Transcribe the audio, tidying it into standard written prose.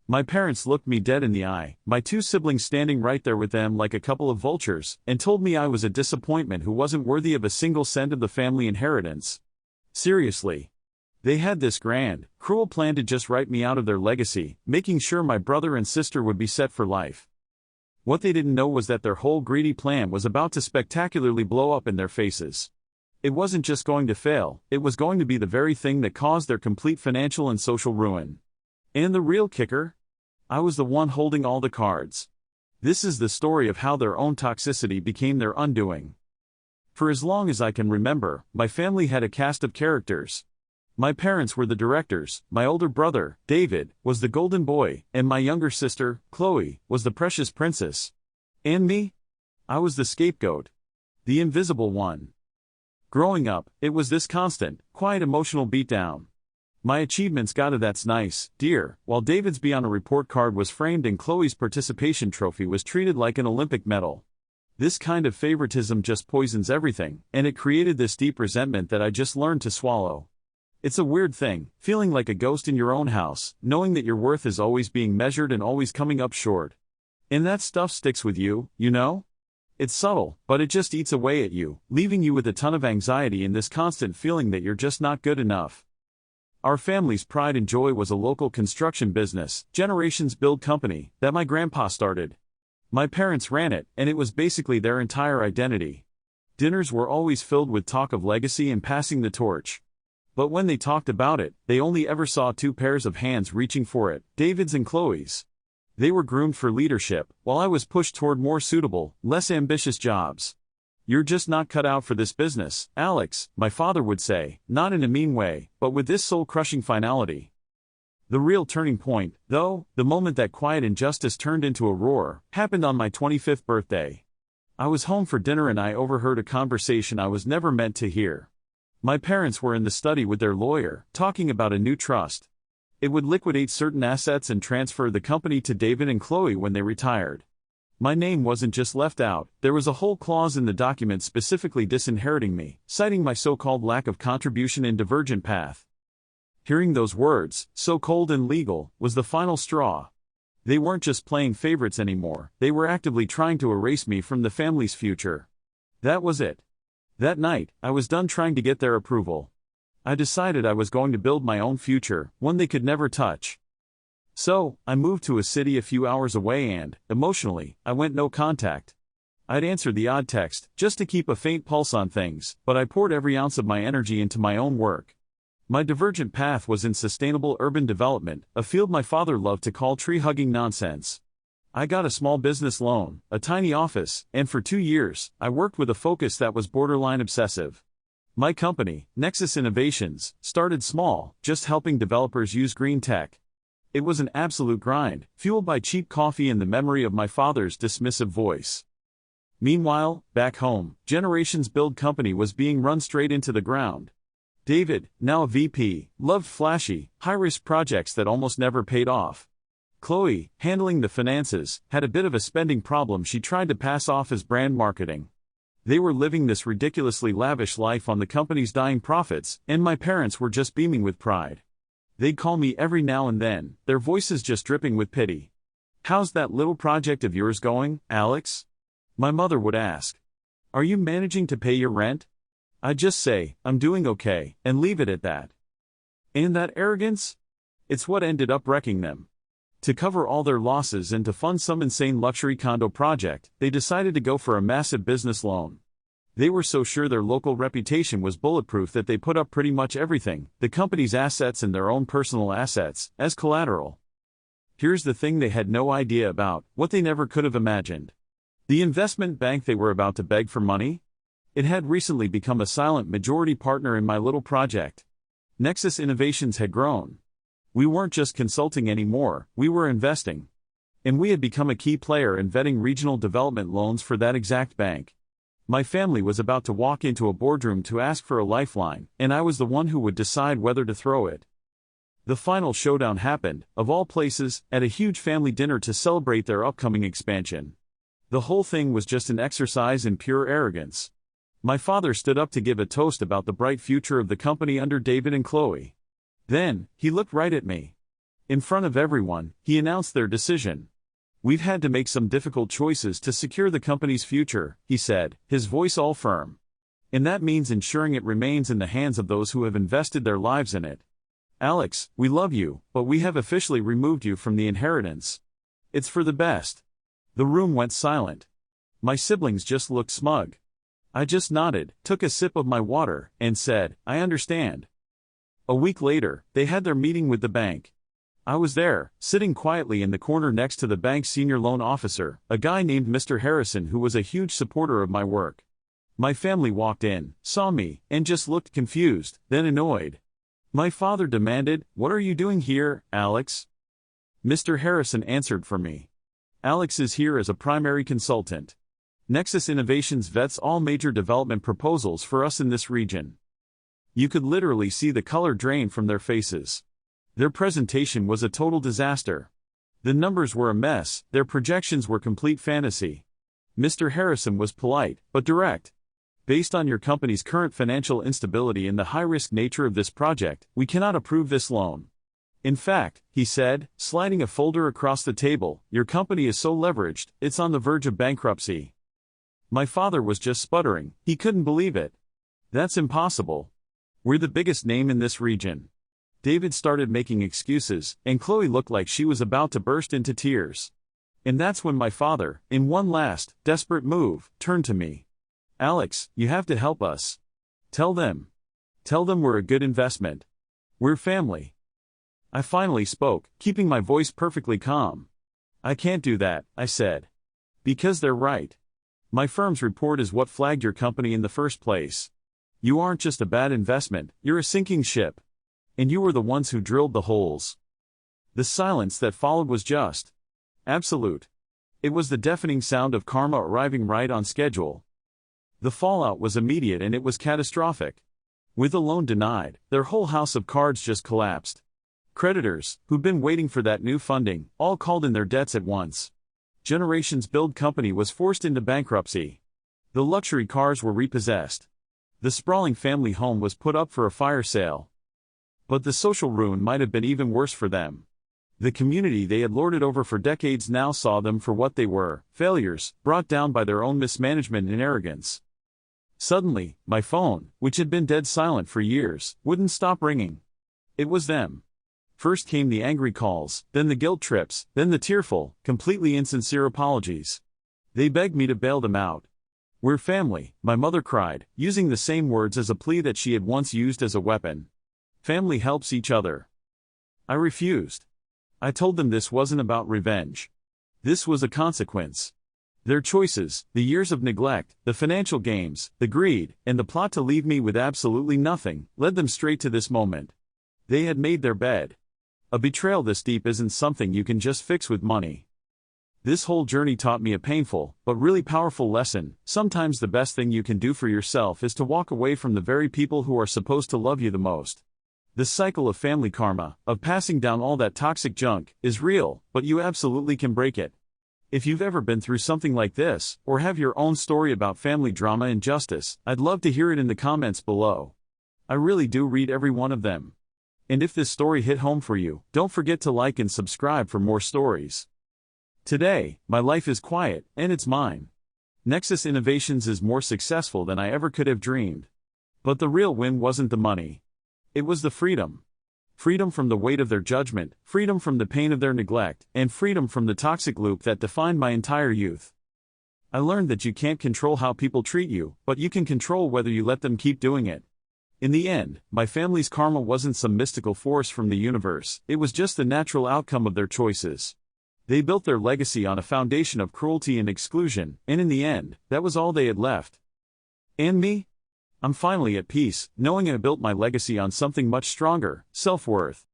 My parents looked me dead in the eye, my two siblings standing right there with them like a couple of vultures, and told me I was a disappointment who wasn't worthy of a single cent of the family inheritance. Seriously. They had this grand, cruel plan to just write me out of their legacy, making sure my brother and sister would be set for life. What they didn't know was that their whole greedy plan was about to spectacularly blow up in their faces. It wasn't just going to fail, it was going to be the very thing that caused their complete financial and social ruin. And the real kicker? I was the one holding all the cards. This is the story of how their own toxicity became their undoing. For as long as I can remember, my family had a cast of characters. My parents were the directors, my older brother, David, was the golden boy, and my younger sister, Chloe, was the precious princess. And me? I was the scapegoat. The invisible one. Growing up, it was this constant, quiet emotional beatdown. My achievements got a "that's nice, dear," while David's "be on a report card" was framed and Chloe's participation trophy was treated like an Olympic medal. This kind of favoritism just poisons everything, and it created this deep resentment that I just learned to swallow. It's a weird thing, feeling like a ghost in your own house, knowing that your worth is always being measured and always coming up short. And that stuff sticks with you, you know? It's subtle, but it just eats away at you, leaving you with a ton of anxiety and this constant feeling that you're just not good enough. Our family's pride and joy was a local construction business, Generations Build Company, that my grandpa started. My parents ran it, and it was basically their entire identity. Dinners were always filled with talk of legacy and passing the torch. But when they talked about it, they only ever saw two pairs of hands reaching for it, David's and Chloe's. They were groomed for leadership, while I was pushed toward more suitable, less ambitious jobs. "You're just not cut out for this business, Alex," my father would say, not in a mean way, but with this soul-crushing finality. The real turning point, though, the moment that quiet injustice turned into a roar, happened on my 25th birthday. I was home for dinner and I overheard a conversation I was never meant to hear. My parents were in the study with their lawyer, talking about a new trust. It would liquidate certain assets and transfer the company to David and Chloe when they retired. My name wasn't just left out, there was a whole clause in the document specifically disinheriting me, citing my so-called lack of contribution and divergent path. Hearing those words, so cold and legal, was the final straw. They weren't just playing favorites anymore, they were actively trying to erase me from the family's future. That was it. That night, I was done trying to get their approval. I decided I was going to build my own future, one they could never touch. So, I moved to a city a few hours away and, emotionally, I went no contact. I'd answer the odd text, just to keep a faint pulse on things, but I poured every ounce of my energy into my own work. My divergent path was in sustainable urban development, a field my father loved to call tree-hugging nonsense. I got a small business loan, a tiny office, and for 2 years, I worked with a focus that was borderline obsessive. My company, Nexus Innovations, started small, just helping developers use green tech. It was an absolute grind, fueled by cheap coffee and the memory of my father's dismissive voice. Meanwhile, back home, Generations Build Company was being run straight into the ground. David, now a VP, loved flashy, high-risk projects that almost never paid off. Chloe, handling the finances, had a bit of a spending problem she tried to pass off as brand marketing. They were living this ridiculously lavish life on the company's dying profits, and my parents were just beaming with pride. They'd call me every now and then, their voices just dripping with pity. "How's that little project of yours going, Alex?" my mother would ask. "Are you managing to pay your rent?" I'd just say, "I'm doing okay," and leave it at that. And that arrogance? It's what ended up wrecking them. To cover all their losses and to fund some insane luxury condo project, they decided to go for a massive business loan. They were so sure their local reputation was bulletproof that they put up pretty much everything, the company's assets and their own personal assets, as collateral. Here's the thing they had no idea about, what they never could have imagined. The investment bank they were about to beg for money? It had recently become a silent majority partner in my little project. Nexus Innovations had grown. We weren't just consulting anymore, we were investing. And we had become a key player in vetting regional development loans for that exact bank. My family was about to walk into a boardroom to ask for a lifeline, and I was the one who would decide whether to throw it. The final showdown happened, of all places, at a huge family dinner to celebrate their upcoming expansion. The whole thing was just an exercise in pure arrogance. My father stood up to give a toast about the bright future of the company under David and Chloe. Then, he looked right at me. In front of everyone, he announced their decision. "We've had to make some difficult choices to secure the company's future," he said, his voice all firm. "And that means ensuring it remains in the hands of those who have invested their lives in it. Alex, we love you, but we have officially removed you from the inheritance. It's for the best." The room went silent. My siblings just looked smug. I just nodded, took a sip of my water, and said, "I understand." A week later, they had their meeting with the bank. I was there, sitting quietly in the corner next to the bank's senior loan officer, a guy named Mr. Harrison who was a huge supporter of my work. My family walked in, saw me, and just looked confused, then annoyed. My father demanded, "What are you doing here, Alex?" Mr. Harrison answered for me. "Alex is here as a primary consultant. Nexus Innovations vets all major development proposals for us in this region." You could literally see the color drain from their faces. Their presentation was a total disaster. The numbers were a mess, their projections were complete fantasy. Mr. Harrison was polite, but direct. "Based on your company's current financial instability and the high-risk nature of this project, we cannot approve this loan. In fact," he said, sliding a folder across the table, "your company is so leveraged, it's on the verge of bankruptcy." My father was just sputtering, he couldn't believe it. "That's impossible. We're the biggest name in this region." David started making excuses, and Chloe looked like she was about to burst into tears. And that's when my father, in one last, desperate move, turned to me. "Alex, you have to help us. Tell them. Tell them we're a good investment. We're family." I finally spoke, keeping my voice perfectly calm. "I can't do that," I said. "Because they're right. My firm's report is what flagged your company in the first place. You aren't just a bad investment, you're a sinking ship. And you were the ones who drilled the holes." The silence that followed was just absolute. It was the deafening sound of karma arriving right on schedule. The fallout was immediate and it was catastrophic. With the loan denied, their whole house of cards just collapsed. Creditors, who'd been waiting for that new funding, all called in their debts at once. Generations Build Company was forced into bankruptcy. The luxury cars were repossessed. The sprawling family home was put up for a fire sale. But the social ruin might have been even worse for them. The community they had lorded over for decades now saw them for what they were, failures, brought down by their own mismanagement and arrogance. Suddenly, my phone, which had been dead silent for years, wouldn't stop ringing. It was them. First came the angry calls, then the guilt trips, then the tearful, completely insincere apologies. They begged me to bail them out. "We're family," my mother cried, using the same words as a plea that she had once used as a weapon. "Family helps each other." I refused. I told them this wasn't about revenge. This was a consequence. Their choices, the years of neglect, the financial games, the greed, and the plot to leave me with absolutely nothing, led them straight to this moment. They had made their bed. A betrayal this deep isn't something you can just fix with money. This whole journey taught me a painful, but really powerful lesson. Sometimes the best thing you can do for yourself is to walk away from the very people who are supposed to love you the most. The cycle of family karma, of passing down all that toxic junk, is real, but you absolutely can break it. If you've ever been through something like this, or have your own story about family drama and justice, I'd love to hear it in the comments below. I really do read every one of them. And if this story hit home for you, don't forget to like and subscribe for more stories. Today, my life is quiet, and it's mine. Nexus Innovations is more successful than I ever could have dreamed. But the real win wasn't the money. It was the freedom. Freedom from the weight of their judgment, freedom from the pain of their neglect, and freedom from the toxic loop that defined my entire youth. I learned that you can't control how people treat you, but you can control whether you let them keep doing it. In the end, my family's karma wasn't some mystical force from the universe, it was just the natural outcome of their choices. They built their legacy on a foundation of cruelty and exclusion, and in the end, that was all they had left. And me? I'm finally at peace, knowing I built my legacy on something much stronger, self-worth.